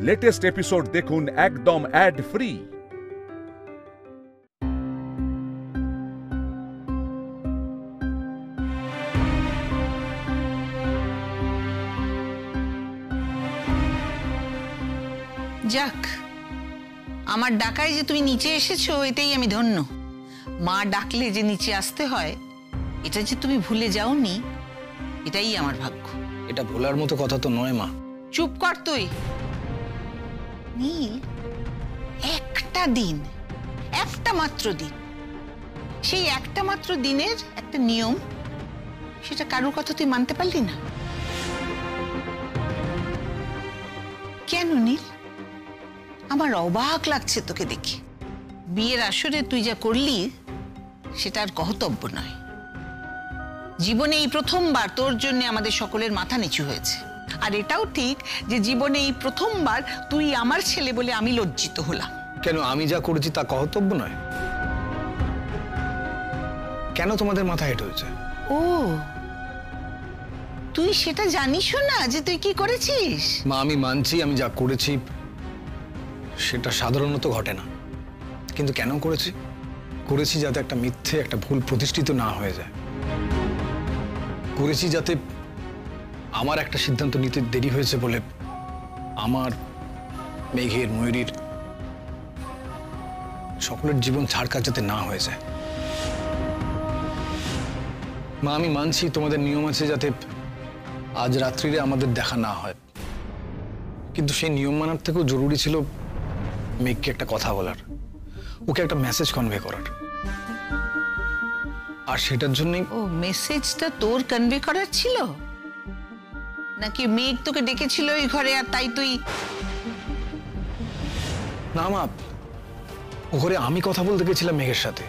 Latest episode দেখুন একদম add free. যাক, আমার ডাকায় যে তুমি নিচে এসেছো এতেই আমি ধন্য। মা ডাকলে যে নিচে আসতে হয় এটা যে তুমি ভুলে যাওনি এটাই আমার ভাগ্য। এটা ভোলার মতো কথা তো নয় মা। চুপ কর তুই। নীল, একটা দিন, একটা মাত্র দিন, সেই একটা মাত্র দিনের একটা নিয়ম, সেটা কারোর কথা তুই মানতে পারলি না কেন নীল? আমার অবাক লাগছে তোকে দেখে। বিয়ের আসরে তুই যা করলি সেটা আর কহতব্য নয়। জীবনে এই প্রথমবার তোর জন্য আমাদের সকলের মাথা নিচু হয়েছে। আর এটাও ঠিক যে জীবনে এই প্রথমবার তুই আমার ছেলে বলে আমি লজ্জিত হলাম। কেন, আমি যা করেছি তা কর্তব্য নয়? কেন তোমাদের মাথা হেঁট হয়েছে? ও, তুই সেটা জানিসও না যে তুই কি করেছিস? মা, আমি মানছি আমি যা করেছি সেটা সাধারণত ঘটে না, কিন্তু কেন করেছি? করেছি যাতে একটা মিথ্যে, একটা ভুল প্রতিষ্ঠিত না হয়ে যায়। করেছি যাতে আমার একটা সিদ্ধান্ত নিতে দেরি হয়েছে বলে আমার, মেঘের, ময়ূরীর, সকলের জীবন ছাড়কার যাতে না হয়ে যায়। মা, আমি মানছি তোমাদের নিয়ম আছে যাতে আজ রাত্রিরে আমাদের দেখা না হয়, কিন্তু সেই নিয়ম মানার থেকেও জরুরি ছিল মেঘকে একটা কথা বলার, ওকে একটা মেসেজ কনভে করার। আর সেটার জন্যই। ও, মেসেজটা তোর কনভে করার ছিল নাকি মেঘ তোকে ডেকেছিল এই ঘরে আর তাই তুই? না মা, ও ঘরে আমি কথা বলতে গেছিলাম মেঘের সাথে।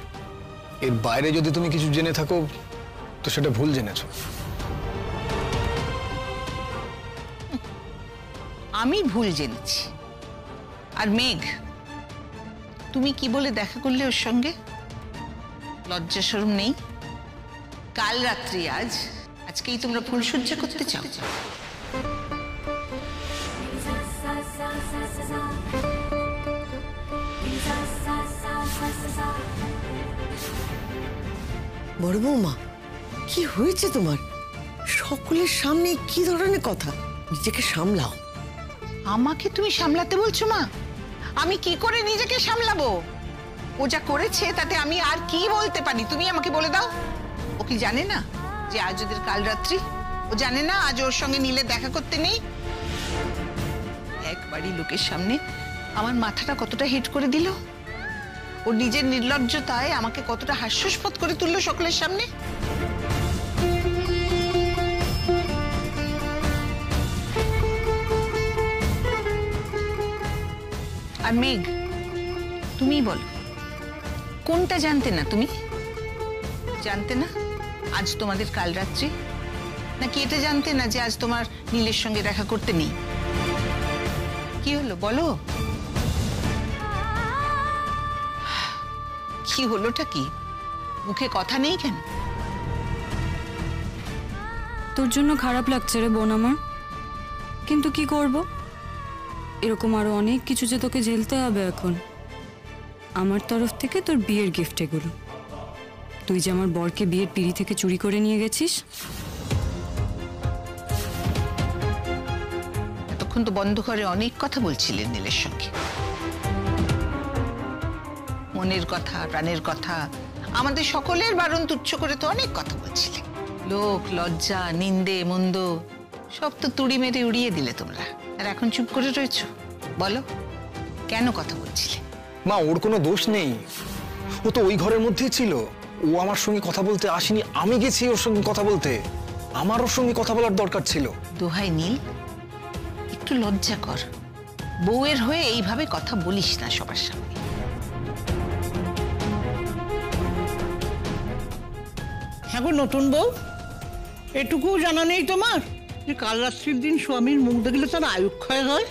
এর বাইরে যদি তুমি কিছু জেনে থাকো তো সেটা ভুল জেনেছো। আমি ভুল জেনেছি। আর মেঘ, তুমি কি বলে দেখা করলে ওর সঙ্গে? লজ্জা শরম নেই? কাল রাত্রি আজকেই তোমরা ফুলসজ্জা করতে চাও? বড় বৌমা, কি হয়েছে তোমার? সকলের সামনে কি ধরনের কথা? নিজেকে সামলাও। আমাকে তুমি সামলাতে বলছো মা? আমি কি করে নিজেকে সামলাবো? ও যা করেছে তাতে আমি আর কি বলতে পারি তুমি আমাকে বলে দাও। ও কি জানে না যে আজ ওদের কাল রাত্রি? ও জানে না আজ ওর সঙ্গে নীলের দেখা করতে নেই? একবারই লোকের সামনে আমার মাথাটা কতটা হিট করে দিল। ও নিজের নির্লজ্জতায় আমাকে কতটা হাস্যাস্পদ করে তুললো সকলের সামনে। আর মেঘ, তুমি বলো, কোনটা জানতে না তুমি? জানতে না আজ তোমাদের কাল রাত্রি, নাকি এটা জানতে না যে আজ তোমার নীলের সঙ্গে দেখা করতে নেই? কি হলো বলো, কি হলোটা কি? মুখে কথা নেই কেন? তোর জন্য খারাপ লাগছে রে বোন আমার, কিন্তু কি করব? এরকম আরো অনেক কিছু যে তোকে ঝেলতে হবে এখন। আমার তরফ থেকে তোর বিয়ের গিফট এগুলো। তুই যে আমার বরকে বিয়ের পিঁড়ি থেকে চুরি করে নিয়ে গেছিস। এতক্ষণ তো বন্ধ করে অনেক কথা বলছিলেন নীলের সঙ্গে, মনের কথা, প্রাণের কথা, আমাদের সকলের বারণ তুচ্ছ করে তো অনেক কথা বলছিলেন। লোক, লজ্জা, নিন্দে, মন্দ সব তো তুড়ি মেরে উড়িয়ে দিলে তোমরা, আর এখন চুপ করে রয়েছো। বলো, কেন কথা বলছিলে? মা, ওর কোনো দোষ নেই, ও তো ওই ঘরের মধ্যেই ছিল। ও আমার সঙ্গে কথা বলতে আসেনি, আমি গেছি ওর সঙ্গে কথা বলতে। আমার ওর সঙ্গে কথা বলার দরকার ছিল। দোহাই নীল, একটু লজ্জা কর। বউয়ের হয়ে এইভাবে কথা বলিস না সবার সামনে। হ্যাঁ গো নতুন বউ, এটুকু জানা নেই তোমার যে কাল রাত্রির দিন স্বামীর মুখ দেখলে তার আয়ুক্ষয় হয়?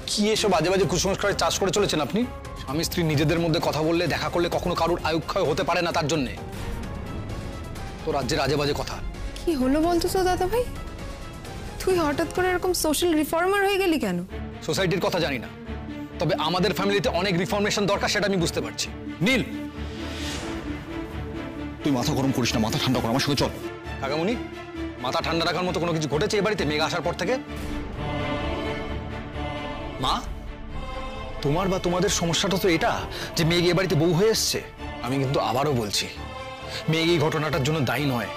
কি এসব বাজে বাজে কুসংস্কারের চাষ করে চলেছেন আপনি? স্বামী স্ত্রী নিজেদের মধ্যে কথা বললে, দেখা করলে কখনো কারোর আয়ুক্ষয় হতে পারে না। তার জন্যে তো রাজ্যের আজে বাজে কথা। কি হলো বলতো তো দাদা ভাই, তুই হঠাৎ করে এরকম সোশ্যাল রিফর্মার হয়ে গেলি কেন? সোসাইটির কথা জানি না, তবে আমাদের ফ্যামিলিতে অনেক রিফর্মেশন দরকার, সেটা আমি বুঝতে পারছি। নীল, তুই মাথা গরম করিস না, মাথা ঠান্ডা কর, আমার সঙ্গে চল। কাকামুনি, মাথা ঠান্ডা রাখার মতো কোনো কিছু ঘটেছে এই বাড়িতে মেঘ আসার পর থেকে? মা, তোমার বা তোমাদের সমস্যাটা তো এটা যে মেঘ এ বাড়িতে বউ হয়ে এসছে। আমি কিন্তু আবারও বলছি, মেঘ এই ঘটনাটার জন্য দায়ী নয়,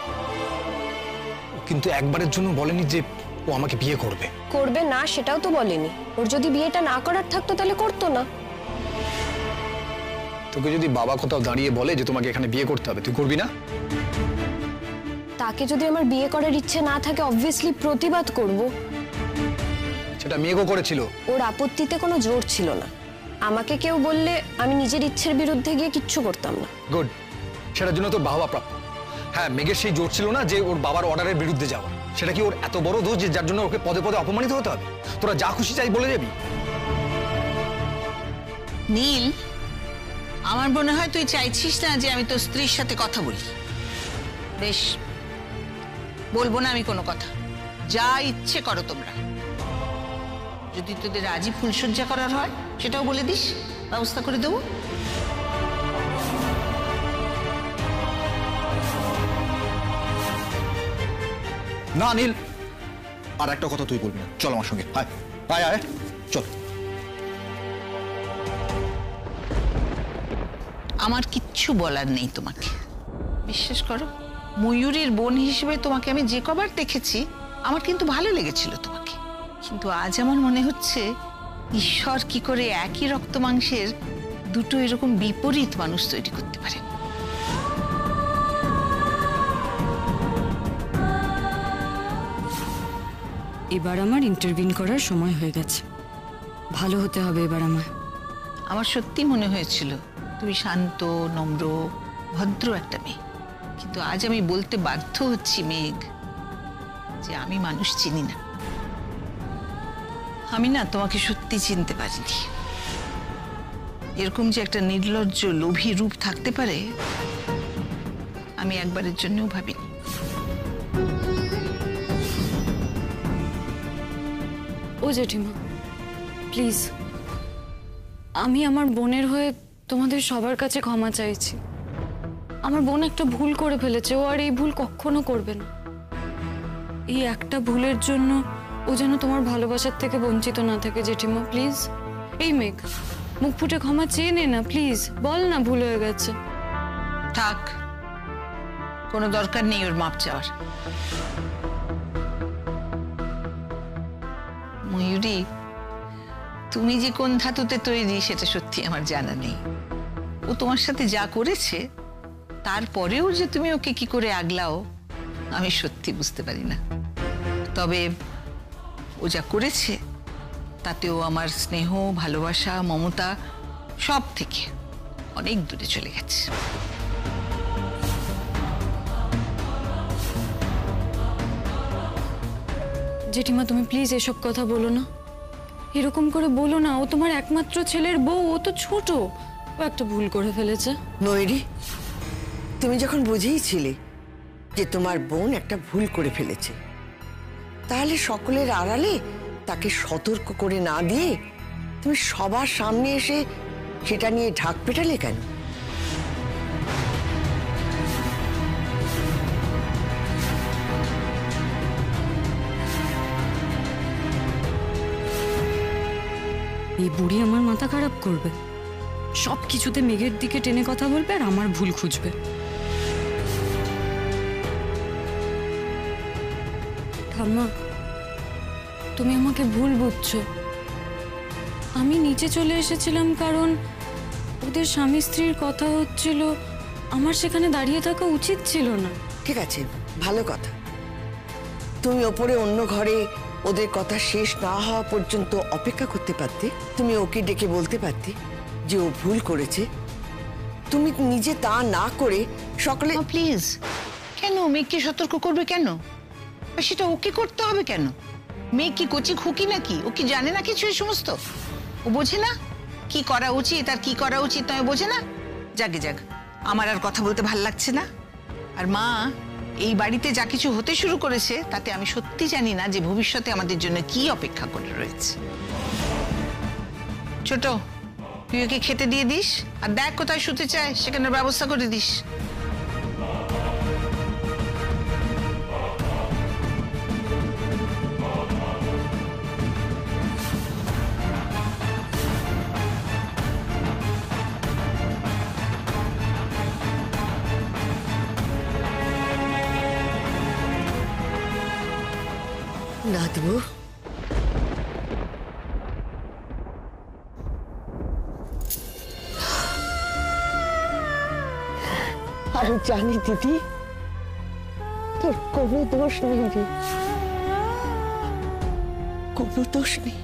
কিন্তু একবারের জন্য বলেনি যে ও আমাকে বিয়ে করবে। করবে না সেটাও তো বলেনি। ওর যদি বিয়েটা না করার থাকতো তাহলে করতো না। তোকে যদি বাবা কোথাও দাঁড়িয়ে বলে যে তোমাকে এখানে বিয়ে করতে হবে, তুই করবি না? তাকে যদি আমার বিয়ে করার ইচ্ছে না থাকে অবভিয়াসলি প্রতিবাদ করব। সেটা মেঘও করেছিল। ওর আপত্তিতে কোনো জোর ছিল না। আমাকে কেউ বললে আমি নিজের ইচ্ছের বিরুদ্ধে গিয়ে কিচ্ছু করতাম না। গুড, সেটার জন্য তোর বাবা প্রাপ্য। হ্যাঁ, মেঘের সেই জোর ছিল না যে ওর বাবার অর্ডারের বিরুদ্ধে যাওয়া। সেটা কি ওর এত বড় দোষ যে যার জন্য ওকে পদে পদে অপমানিত হতে হবে? তোরা যা খুশি চাই বলে যাবি? নীল, আমার মনে হয় তুই চাইছিস না যে আমি তোর স্ত্রীর সাথে কথা বলি। বেশ, বলবো না আমি কোনো কথা, যা ইচ্ছে করো তোমরা। যদি তোদের আজই ফুলসজ্জা করার হয় সেটাও বলে দিস, ব্যবস্থা করে দেবো। না নীল, আর একটা কথা তুই বলবি না, চল আমার সঙ্গে, আয় আয় আয়, চল। আমার কিচ্ছু বলার নেই তোমাকে, বিশ্বাস করো। ময়ূরীর বোন হিসেবে তোমাকে আমি যে কবার দেখেছি আমার কিন্তু ভালো লেগেছিল তোমাকে, কিন্তু আজ আমার মনে হচ্ছে ঈশ্বর কি করে একই রক্ত মাংসের দুটো এরকম বিপরীত মানুষ তৈরি করতে পারে। এবার আমার ইন্টারভিউ করার সময় হয়ে গেছে, ভালো হতে হবে এবার আমার সত্যি মনে হয়েছিল তুমি শান্ত, নম্র, ভদ্র একটা মেয়ে, কিন্তু আজ আমি বলতে বাধ্য হচ্ছি মেঘ যে আমি মানুষ চিনি না। আমি না তোমাকে সত্যি চিনতে পারিনি। এরকম যে একটা নির্লজ্জ লোভী রূপ থাকতে পারে আমি একবারের জন্যও ভাবিনি। ও জেঠিমা, প্লিজ, আমি আমার বোনের হয়ে তোমাদের সবার কাছে ক্ষমা চাইছি। আমার বোন একটা ভুল করে ফেলেছে, ও আর এই ভুল কখনো করবে না। এই একটা ভুলের জন্য ও যেন তোমার ভালোবাসার থেকে বঞ্চিত না থাকে জেঠিমা, প্লিজ। এই মেঘ, মুখ ফুটে ক্ষমা চেয়ে নে না প্লিজ, বল না ভুল হয়ে গেছে। থাক, কোনো দরকার নেই ওর মাপ চাওয়ার। ময়ূরী, তুমি যে কোন ধাতুতে তৈরি সেটা সত্যি আমার জানা নেই। ও তোমার সাথে যা করেছে তারপরেও যে তুমি ওকে কি করে আগলাও আমি সত্যি বুঝতে পারি না। তবে ও যা করেছে তাতেও আমার স্নেহ, ভালোবাসা, মমতা সব থেকে অনেক দূরে চলে গেছে। জেঠিমা, তুমি প্লিজ এসব কথা বলো না, এরকম করে বলো না। ও তোমার একমাত্র ছেলের বউ, ও তো ছোট, ও একটা ভুল করে ফেলেছে। নয়রি, তুমি যখন বুঝেইছিলে যে তোমার বোন একটা ভুল করে ফেলেছে, তাহলে সকলের আড়ালে তাকে সতর্ক করে না দিয়ে তুমি সবার সামনে এসে সেটা নিয়ে ঢাক পেটালে কেন? এই বুড়ি আমার মাথা খারাপ করবে, সব কিছুতে মেঘের দিকে টেনে কথা বলবে আর আমার ভুল খুঁজবে। ঠাম্মা, তুমি আমাকে ভুল বুঝছো। আমি নিচে চলে এসেছিলাম কারণ ওদের স্বামী স্ত্রীর কথা হচ্ছিল, আমার সেখানে দাঁড়িয়ে থাকা উচিত ছিল না। ঠিক আছে, ভালো কথা। তুমি ওপরে অন্য ঘরে ওদের কথা শেষ না হওয়া পর্যন্ত অপেক্ষা করতে পারতে। তুমি ওকে ডেকে বলতে পারতে যে ও ভুল করেছে। তুমি নিজে তা না করে সকলে। প্লিজ, কেন মেয়েকে সতর্ক করবে কেন? আর সেটা ওকে করতে হবে কেন? মেয়ে কি কচি খুকি নাকি? ও কি জানে না কিছু এই সমস্ত? ও বোঝে না কি করা উচিত আর কি করা উচিত নয়, বোঝে না? যাকে যাক, আমার আর কথা বলতে ভাল লাগছে না। আর মা, এই বাড়িতে যা কিছু হতে শুরু করেছে তাতে আমি সত্যি জানি না যে ভবিষ্যতে আমাদের জন্য কি অপেক্ষা করে রয়েছে। ছোট, তুই ওকে খেতে দিয়ে দিস, আর দেখ কোথায় শুতে চায় সেখানে ব্যবস্থা করে দিস। না দেবো, আমি জানি দিদি তোর কোনো দোষ নেই রে, কোনো দোষ নেই।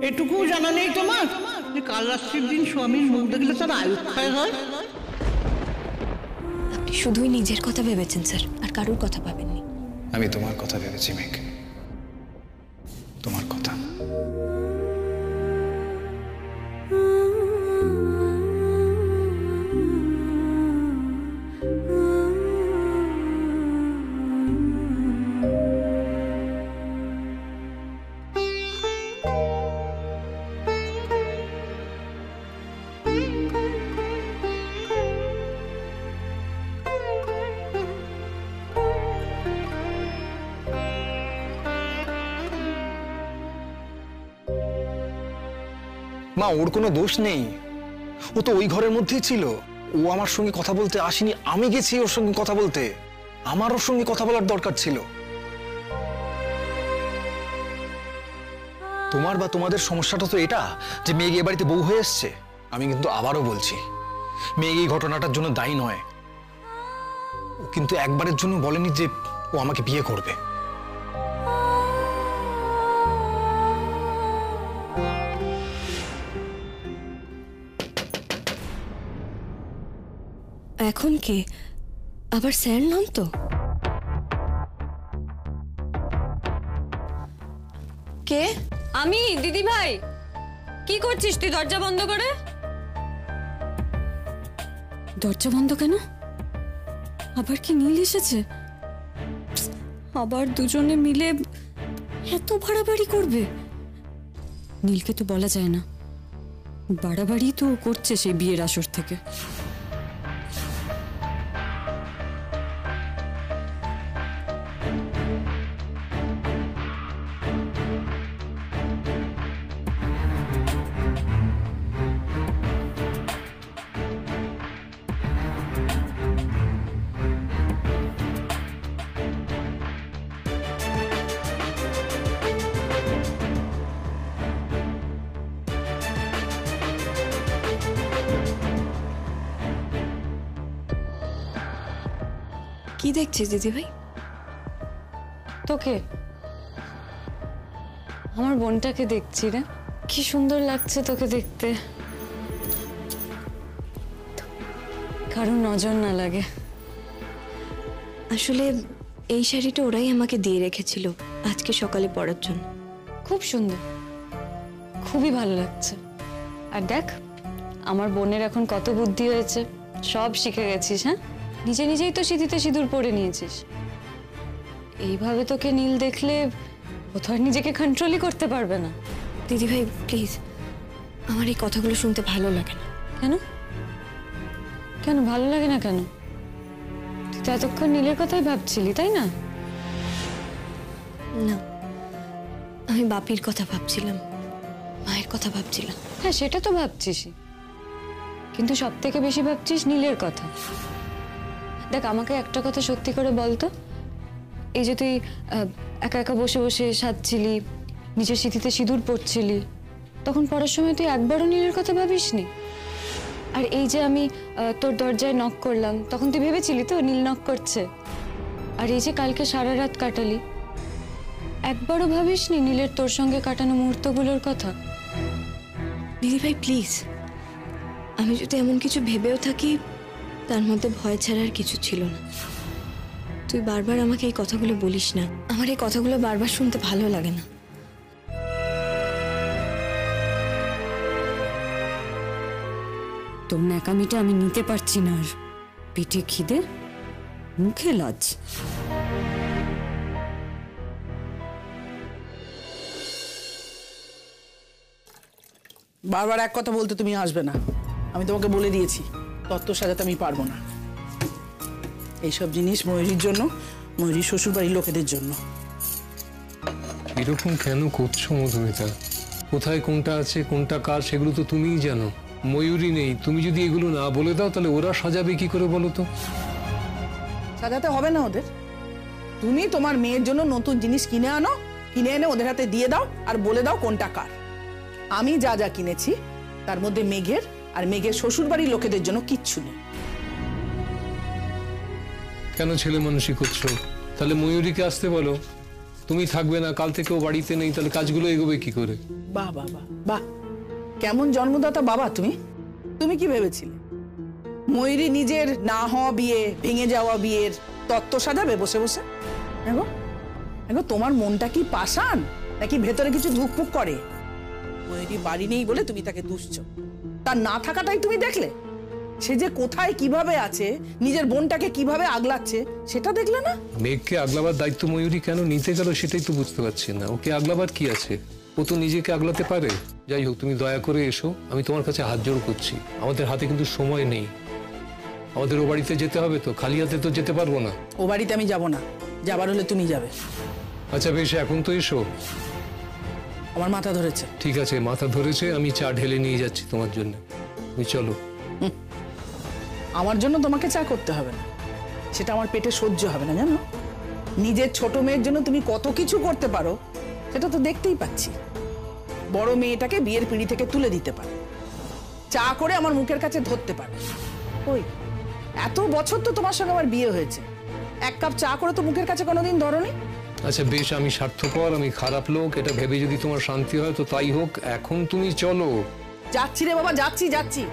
এটুকু জানা নেই তোমার যে কাল রাত্রির দিন স্বামীর মুখ দেখলে তার আয়ু ক্ষয় হয়? আপনি শুধুই নিজের কথা ভেবেছেন স্যার, আর কারোর কথা ভাবেননি। আমি তোমার কথা ভেবেছি মেঘ, তোমার কথা। মা, ওর কোনো দোষ নেই, ও তো ওই ঘরের মধ্যেই ছিল। ও আমার সঙ্গে কথা বলতে আসেনি, আমি গেছি ওর সঙ্গে কথা বলতে। আমার ওর সঙ্গে কথা বলার দরকার ছিল। তোমার বা তোমাদের সমস্যাটা তো এটা যে মেঘ এ বাড়িতে বউ হয়ে এসছে। আমি কিন্তু আবারও বলছি, মেঘ এই ঘটনাটার জন্য দায়ী নয়। ও কিন্তু একবারের জন্য বলেনি যে ও আমাকে বিয়ে করবে। এখন কে আবার স্যার নাম তো? কে? আমি দিদি ভাই। কি করছিস তুই দরজা বন্ধ করে? দরজা বন্ধ কেন? আবার কি নীল এসেছে? আবার দুজনে মিলে এত বাড়াবাড়ি করবে? নীলকে তো বলা যায় না, বাড়াবাড়ি তো করছে সেই বিয়ের আসর থেকে। কি দেখছিস দিদি ভাই? তোকে, আমার বোনটাকে দেখছি রে। কি সুন্দর লাগছে তোকে দেখতে, কারো নজর না লাগে। আসলে এই শাড়িটা ওরাই আমাকে দিয়ে রেখেছিল আজকে সকালে পরার জন্য। খুব সুন্দর, খুবই ভালো লাগছে। আর দেখ, আমার বোনের এখন কত বুদ্ধি হয়েছে, সব শিখে গেছিস। হ্যাঁ, নিজে নিজেই তো সিঁথিতে সিঁদুর পরে নিয়েছিস। এইভাবে তোকে নীল দেখলে ও তো আর নিজেকে কন্ট্রোলই করতে পারবে না। দিদি ভাই প্লিজ, আমার এই কথাগুলো শুনতে ভালো লাগে না। কেন? কেন ভালো লাগে না কেন? তুই তো এতক্ষণ নীলের কথাই ভাবছিলি, তাই না? না, আমি বাপির কথা ভাবছিলাম, মায়ের কথা ভাবছিলাম। হ্যাঁ, সেটা তো ভাবছিসই, কিন্তু সব থেকে বেশি ভাবছিস নীলের কথা। দেখ, আমাকে একটা কথা সত্যি করে বলতো, এই যে তুই একা একা বসে বসে সাজছিলি, নিজের সিঁথিতে সিঁদুর পড়ছিলি, তখন পড়ার সময় তুই একবারও নীলের কথা ভাবিসনি? আর এই যে আমি তোর দরজায় নক করলাম, তখন তুই ভেবেছিলি তো নীল নক করছে? আর এই যে কালকে সারা রাত কাটালি, একবারও ভাবিসনি নীলের তোর সঙ্গে কাটানো মুহূর্তগুলোর কথা? দিদি ভাই প্লিজ, আমি যদি এমন কিছু ভেবেও থাকি, তার মধ্যে ভয় ছাড়া আর কিছু ছিল না। তুই বারবার আমাকে এই কথাগুলো বলিস না, আমার এই কথাগুলো বারবার শুনতে ভালো লাগে না। তোর ন্যাকামিটা আমি নিতে পারছি না আর। পেটে খিদে, মুখে লাজ। বারবার এক কথা বলতে তুমি আসবে না, আমি তোমাকে বলে দিয়েছি তত্ত্ব সাজাতে আমি পারবো না। এইসব জিনিস ময়ূরীর জন্য, ময়ূরীর শ্বশুর বাড়ির লোকেদের জন্য। এরকম কেন করছো মধুমিতা? কোথায় কোনটা আছে, কোনটা কার, সেগুলো তো তুমিই জানো। ময়ূরী নেই, তুমি যদি এগুলো না বলে দাও তাহলে ওরা সাজাবে কি করে বলো তো? সাজাতে হবে না ওদের। তুমি তোমার মেয়ের জন্য নতুন জিনিস কিনে আনো, কিনে এনে ওদের হাতে দিয়ে দাও আর বলে দাও কোনটা কার। আমি যা যা কিনেছি তার মধ্যে মেঘের আর মেঘের শ্বশুর বাড়ির লোকেদের জন্য কিচ্ছু নেই। কেন ছেলে মানুষই করছো? তাহলে ময়ূরীকে আসতে বলো। তুমি থাকবে না, কাল থেকে ও বাড়িতে নেই, তাহলে কাজগুলো এগোবে কি করে? বাহ বাহ বাহ বাহ, কেমন জন্মদাতা বাবা তুমি! তুমি কি ভেবেছিলে ময়ূরী নিজের না হওয়া বিয়ে, ভেঙে যাওয়া বিয়ের তত্ত্ব সাজাবে বসে বসে? দেখো দেখো, তোমার মনটা কি পাষাণ নাকি ভেতরে কিছু ধুকপুক করে? ময়ূরী বাড়ি নেই বলে তুমি তাকে দুষছো, তার না থাকাটাই তুমি দেখলে? সে যে কোথায় কিভাবে আছে, নিজের বোনটাকে কিভাবে আগলাচ্ছে সেটা দেখলে না? মেঘকে আগলাবার দায়িত্ব ময়ূরী কেন নিতে গেল সেটাই তো বুঝতে পারছি না। ওকে আগলাবার কি আছে? ও তো নিজেকে আগলাতে পারে। যাই হোক, তুমি দয়া করে এসো, আমি তোমার কাছে হাত জোড় করছি। আমাদের হাতে কিন্তু সময় নেই, আমাদের ও বাড়িতে যেতে হবে তো, খালি হাতে তো যেতে পারবো না। ও বাড়িতে আমি যাব না, যাবার হলে তুমি যাবে। আচ্ছা বেশ, এখন তো এসো। আমার মাথা ধরেছে। ঠিক আছে, মাথা ধরেছে, আমি চা ঢেলে নিয়ে যাচ্ছি তোমার জন্য। তুমি চলো। আমার জন্য তোমাকে চা করতে হবে না, সেটা আমার পেটে সহ্য হবে না, জানো? নিজের ছোট মেয়ের জন্য তুমি কত কিছু করতে পারো সেটা তো দেখতেই পাচ্ছি। বড় মেয়েটাকে বিয়ের পিঁড়ি থেকে তুলে দিতে পারো, চা করে আমার মুখের কাছে ধরতে পারো। ওই এত বছর তো তোমার সঙ্গে আমার বিয়ে হয়েছে, এক কাপ চা করে তো মুখের কাছে কোনোদিন ধরোনি। আচ্ছা বেশ, আমি স্বার্থপর, আমি খারাপ লোক, এটা ভেবে যদি তোমার শান্তি হয় তো তাই হোক। এখন তুমি চলো। যাচ্ছি রে বাবা, যাচ্ছি যাচ্ছি।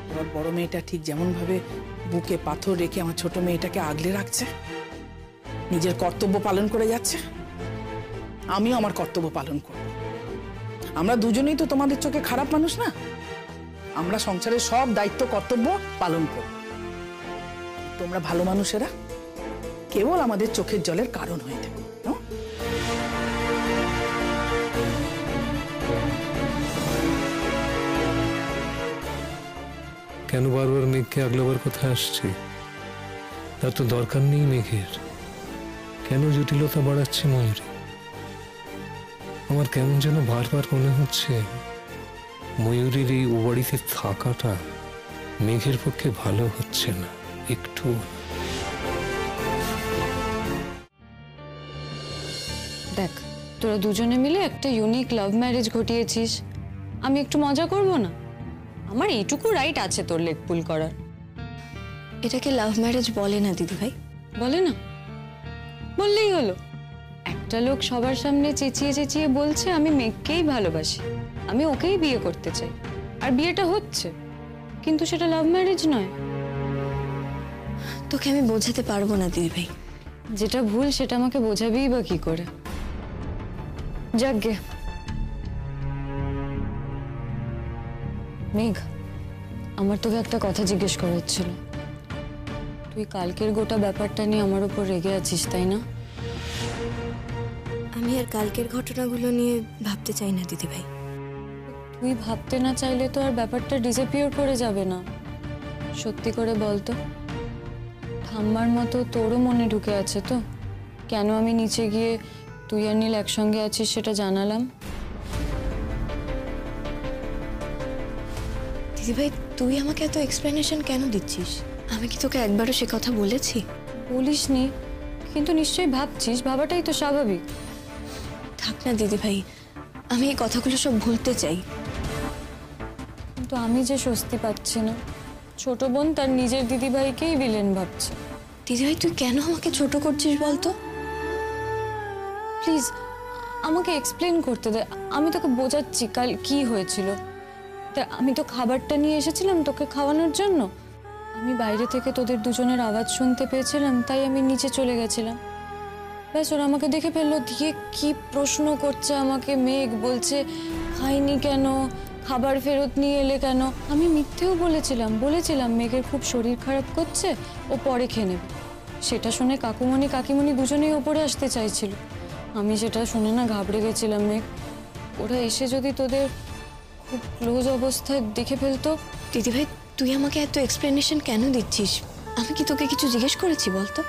তোমার বড় মেয়েটা ঠিক যেমন ভাবে বুকে পাথর রেখে আমার ছোট মেয়েটাকে আগলে রাখছে, নিজের কর্তব্য পালন করে যাচ্ছে, আমিও আমার কর্তব্য পালন করব। আমরা দুজনেই তো তোমাদের চোখে খারাপ মানুষ না, আমরা সংসারের সব দায়িত্ব কর্তব্য পালন করব। তোমরা ভালো মানুষেরা কেবল আমাদের চোখের জলের কারণ হয়ে থাকে। কেন বারবার মেঘকে আগলাবার কথা আসছে? তার তো দরকার নেই মেঘের। কেন জটিলতা বাড়াচ্ছে ময়ূরী? আমার কেমন যেন বারবার মনে হচ্ছে ময়ূরীর এই ও বাড়িতে থাকাটা মেঘের পক্ষে ভালো হচ্ছে না একটু। দেখ, তোরা দুজনে মিলে একটা ইউনিক লাভ ম্যারেজ ঘটিয়েছিস, আমি একটু মজা করব না? আমার এইটুকু রাইট আছে তোর লেগ পুল করার। এটাকে লাভ ম্যারেজ বলে না দিদি ভাই। বলে না? বললেই হলো। একটা লোক সবার সামনে চেঁচিয়ে চেঁচিয়ে বলছে আমি মেঘকেই ভালোবাসি, আমি ওকেই বিয়ে করতে চাই, আর বিয়েটা হচ্ছে, কিন্তু সেটা লাভ ম্যারেজ নয়। তোকে আমি বোঝাতে পারবো না দিদি ভাই। যেটা ভুল সেটা আমাকে বোঝাবেই বা কি করে? যাকগে। মেঘ, আমার তোকে একটা কথা জিজ্ঞেস করার ছিল। তুই কালকের গোটা ব্যাপারটা নিয়ে আমার উপর রেগে আছিস, তাই না? আমি আর কালকের ঘটনাগুলো নিয়ে ভাবতে চাই না দিদি ভাই। তুই ভাবতে না চাইলে তো আর ব্যাপারটা ডিসঅ্যাপিয়ার করে যাবে না। সত্যি করে বলতো, ঠাম্মার মতো তোরও মনে ঢুকে আছে তো কেন আমি নিচে গিয়ে তুই আর নীল একসঙ্গে আছিস সেটা জানালাম? দিদি ভাই, তুই আমাকে এত এক্সপ্লেনেশন কেন দিচ্ছিস? আমি কি তোকে একবারও সে কথা বলেছি? বলিসনি, কিন্তু নিশ্চয়ই ভাবছিস, ভাবাটাই তো স্বাভাবিক। থাক না দিদি ভাই, আমি এই কথাগুলো সব ভুলতে চাই। কিন্তু আমি যে স্বস্তি পাচ্ছি না। ছোট বোন তার নিজের দিদিভাইকেই ভিলেন ভাবছে। দিদিভাই, তুই কেন আমাকে ছোট করছিস বলতো? প্লিজ আমাকে এক্সপ্লেন করতে দে, আমি তোকে বোঝাচ্ছি কাল কি হয়েছিল। তা আমি তো খাবারটা নিয়ে এসেছিলাম তোকে খাওয়ানোর জন্য। আমি বাইরে থেকে তোদের দুজনের আওয়াজ শুনতে পেয়েছিলাম, তাই আমি নিচে চলে গেছিলাম। ব্যাস ওরা আমাকে দেখে ফেললো, দিয়ে কি প্রশ্ন করছে আমাকে। মেঘ বলছে খাইনি কেন, খাবার ফেরত নিয়ে এলে কেন। আমি মিথ্যেও বলেছিলাম মেঘের খুব শরীর খারাপ করছে, ও পরে খেয়ে নেবে। সেটা শুনে কাকুমণি কাকিমণি দুজনেই ওপরে আসতে চাইছিল। আমি সেটা শুনে না ঘাবড়ে গেছিলাম মেঘ। ওরা এসে যদি তোদের খুব ক্লোজ অবস্থায় দেখে ফেলতো। দিদিভাই, তুই আমাকে এত এক্সপ্লেনেশন কেন দিচ্ছিস? আমি কি তোকে কিছু জিজ্ঞেস করেছি বলতো?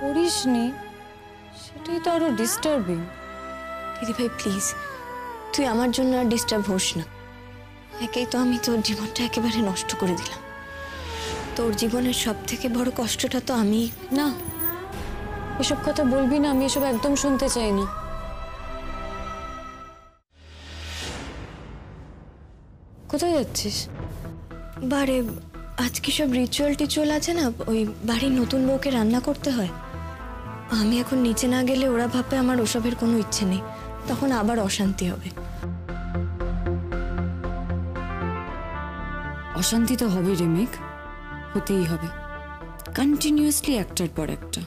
করিসনি, সেটাই তো আরো ডিস্টার্বিং। দিদিভাই প্লিজ, তুই আমার জন্য আর ডিস্টার্ব হোস না। একেই তো আমি তোর জীবনটা একেবারে নষ্ট করে দিলাম। তোর জীবনের সব থেকে বড় কষ্টটা তো আমি। না, এসব কথা বলবি না, আমি এসব একদম শুনতে চাই না। কোথায় যাচ্ছিস? বারে আজকে সব রিচুয়াল আছে না, ওই বাড়ির নতুন বউকে রান্না করতে হয়। আমি এখন নিচে না গেলে ওরা ভাববে আমার ওসবের কোনো ইচ্ছে নেই, তখন আবার অশান্তি হবে। অশান্তি তো হবে রে মেঘ, হতেই হবে, কন্টিনিউয়াসলি একটার পর একটা।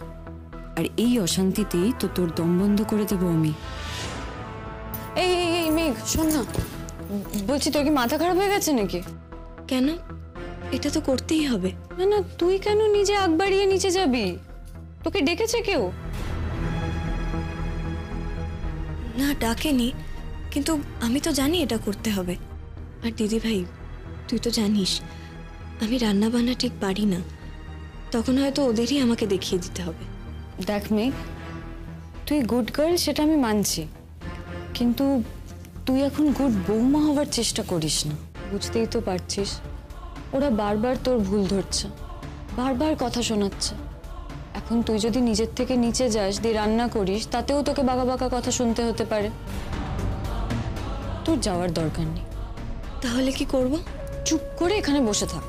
আর এই অশান্তিতেই তো তোর দম বন্ধ করে দেবো আমি। এই এই এই মেঘ, শোন না, বলছি তোর কি মাথা খারাপ হয়ে গেছে নাকি? কেন? এটা তো করতেই হবে। না না, তুই কেন নিজে আগ বাড়িয়ে নিচে যাবি? তোকে ডেকেছে কেউ? না, ডাকেনি, কিন্তু আমি তো জানি এটা করতে হবে। আর দিদি ভাই, তুই তো জানিস আমি রান্না বান্না ঠিক পারি না, তখন হয়তো ওদেরই আমাকে দেখিয়ে দিতে হবে। দেখ মেঘ, তুই গুড গার্ল সেটা আমি মানছি, কিন্তু তুই এখন গুড বৌমা হওয়ার চেষ্টা করিস না। বুঝতেই তো পারছিস, ওরা বারবার তোর ভুল ধরছে, বারবার কথা শোনাচ্ছে। এখন তুই যদি নিজের থেকে নিচে যাস, দিয়ে রান্না করিস, তাতেও তোকে বাঁকা বাঁকা কথা শুনতে হতে পারে। তোর যাওয়ার দরকার নেই। তাহলে কি করব? চুপ করে এখানে বসে থাক।